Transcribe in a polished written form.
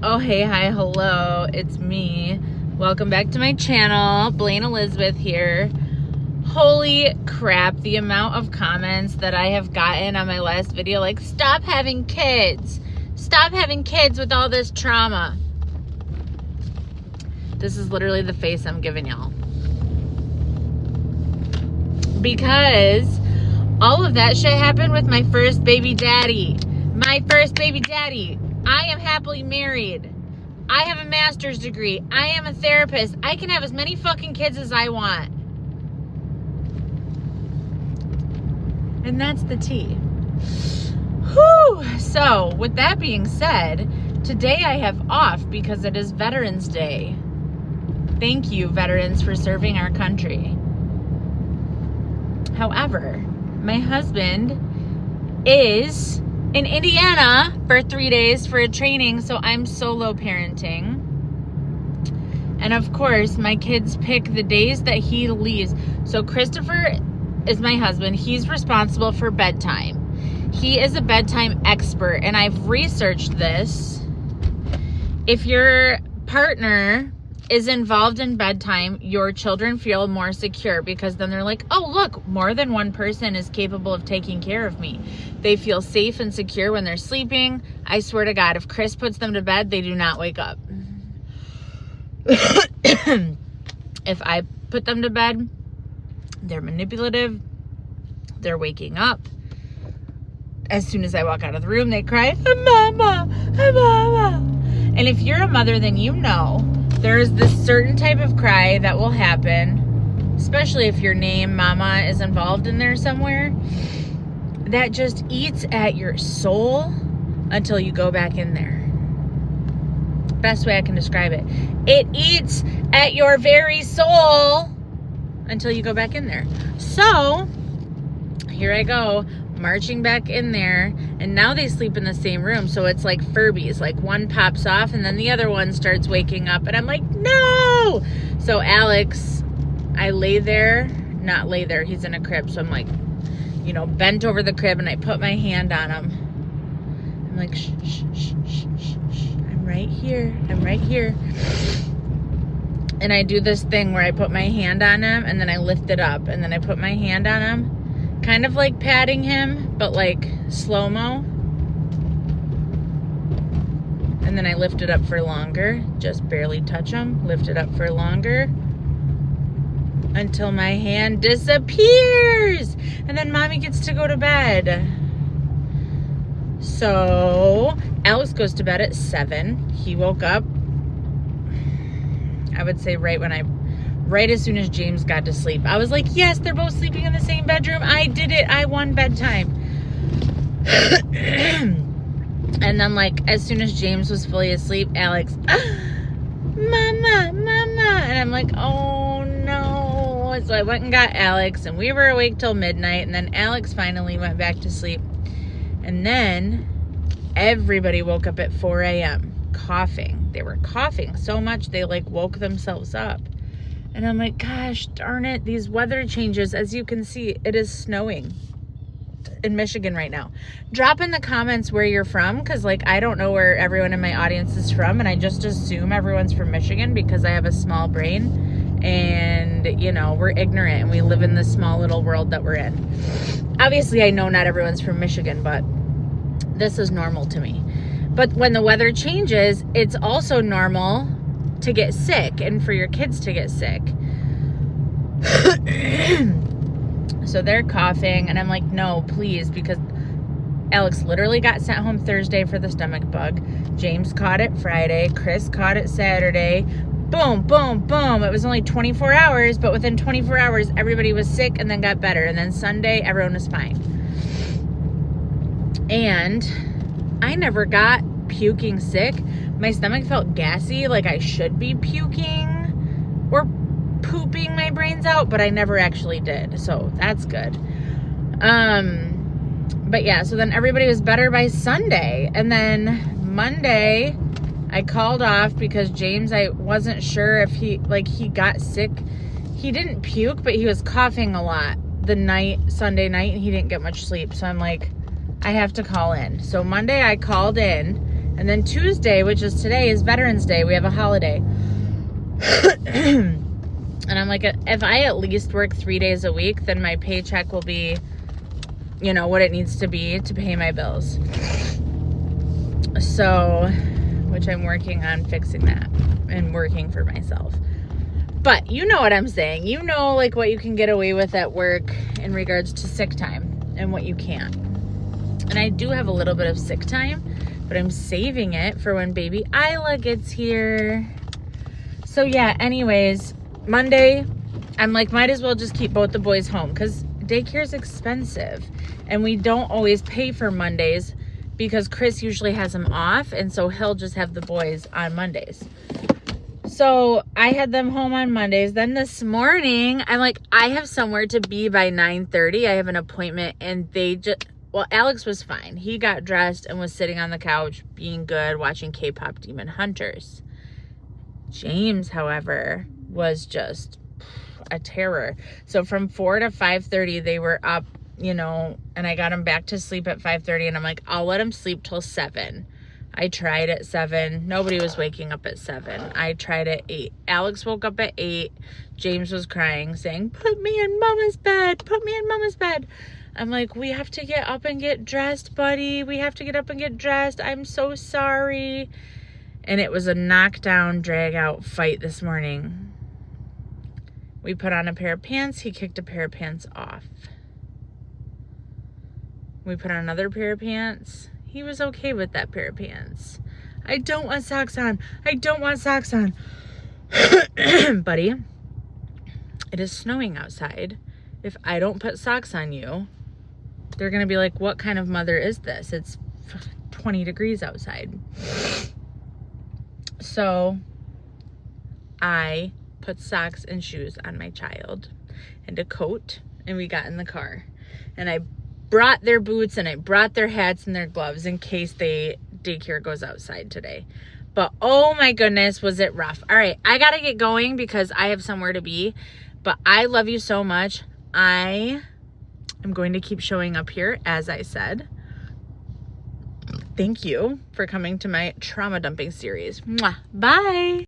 Oh, hey, hi, hello, it's me. Welcome back to my channel. Blaine Elizabeth here. Holy crap, the amount of comments that I have gotten on my last video, like, stop having kids. Stop having kids with all this trauma. This is literally the face I'm giving y'all. Because all of that shit happened with my first baby daddy. My first baby daddy. I am happily married. I have a master's degree. I am a therapist. I can have as many fucking kids as I want. And that's the tea. Whew. So, with that being said, today I have off because it is Veterans Day. Thank you, veterans, for serving our country. However, my husband is in Indiana for 3 days for a training, so I'm solo parenting. And of course, my kids pick the days that he leaves. So Christopher is my husband. He's responsible for bedtime. He is a bedtime expert, and I've researched this. If your partner is involved in bedtime, your children feel more secure because then they're like, oh, look, more than one person is capable of taking care of me. They feel safe and secure when they're sleeping. I swear to God, if Chris puts them to bed, they do not wake up. If I put them to bed, they're manipulative. They're waking up. As soon as I walk out of the room, they cry, Mama, Mama. And if you're a mother, then you know there is this certain type of cry that will happen, especially if your name, Mama, is involved in there somewhere, that just eats at your soul until you go back in there. Best way I can describe it. It eats at your very soul until you go back in there. So, here I go, marching back in there, and now they sleep in the same room, so it's like Furbies. Like, one pops off and then the other one starts waking up, and I'm like, no! So Alex, I lay there, not lay there, he's in a crib, so I'm like, you know, bent over the crib, and I put my hand on him. I'm like, shh, shh, shh, shh, shh, shh. I'm right here, I'm right here. And I do this thing where I put my hand on him, and then I lift it up, and then I put my hand on him, kind of like patting him, but like slow-mo. And then I lift it up for longer, just barely touch him, lift it up for longer until my hand disappears. And then mommy gets to go to bed. So Alex goes to bed at 7. He woke up, I would say right as soon as James got to sleep. I was like, yes, they're both sleeping in the same bedroom. I did it. I won bedtime. And then, like, as soon as James was fully asleep, Alex, Mama, Mama. And I'm like, oh, no. So I went and got Alex, and we were awake till midnight. And then Alex finally went back to sleep. And then everybody woke up at 4 a.m. coughing. They were coughing so much they, like, woke themselves up. And I'm like, gosh, darn it, these weather changes. As you can see, it is snowing in Michigan right now. Drop in the comments where you're from, because, like, I don't know where everyone in my audience is from, and I just assume everyone's from Michigan because I have a small brain, and, you know, we're ignorant, and we live in this small little world that we're in. Obviously, I know not everyone's from Michigan, but this is normal to me. But when the weather changes, it's also normal to get sick and for your kids to get sick. So they're coughing, and I'm like, no, please, because Alex literally got sent home Thursday for the stomach bug. James caught it Friday. Chris caught it Saturday. Boom, boom, boom. It was only 24 hours, but within 24 hours, everybody was sick and then got better. And then Sunday, everyone was fine. And I never got puking sick. My stomach felt gassy, like I should be puking or pooping my brains out, but I never actually did, so that's good. But yeah, so then everybody was better by Sunday, and then Monday I called off because James, I wasn't sure if he got sick. He didn't puke, but he was coughing a lot Sunday night, and he didn't get much sleep, so I'm like, I have to call in. So Monday I called in, And then Tuesday, which is today, is Veterans Day. We have a holiday. And I'm like, if I at least work 3 days a week, then my paycheck will be, you know, what it needs to be to pay my bills. So, which I'm working on fixing that and working for myself. But you know what I'm saying. You know, like, what you can get away with at work in regards to sick time and what you can't. And I do have a little bit of sick time, but I'm saving it for when baby Isla gets here. So yeah, anyways, Monday, I'm like, might as well just keep both the boys home because daycare is expensive. And we don't always pay for Mondays because Chris usually has them off. And so he'll just have the boys on Mondays. So I had them home on Mondays. Then this morning, I'm like, I have somewhere to be by 9:30. I have an appointment, and well, Alex was fine. He got dressed and was sitting on the couch being good, watching K-pop Demon Hunters. James, however, was just a terror. So from 4 to 5:30, they were up, you know, and I got him back to sleep at 5:30, and I'm like, I'll let him sleep till 7. I tried at 7. Nobody was waking up at 7. I tried at 8. Alex woke up at 8. James was crying, saying, put me in mama's bed. Put me in mama's bed. I'm like, we have to get up and get dressed, buddy. We have to get up and get dressed. I'm so sorry. And it was a knockdown, drag-out fight this morning. We put on a pair of pants. He kicked a pair of pants off. We put on another pair of pants. He was okay with that pair of pants. I don't want socks on. I don't want socks on. Buddy, it is snowing outside. If I don't put socks on you, they're going to be like, what kind of mother is this? It's 20 degrees outside. So I put socks and shoes on my child and a coat, and we got in the car. And I brought their boots and I brought their hats and their gloves in case daycare goes outside today. But oh my goodness, was it rough. All right, I gotta get going because I have somewhere to be. But I love you so much. I am going to keep showing up here, as I said. Thank you for coming to my trauma dumping series. Mwah. Bye.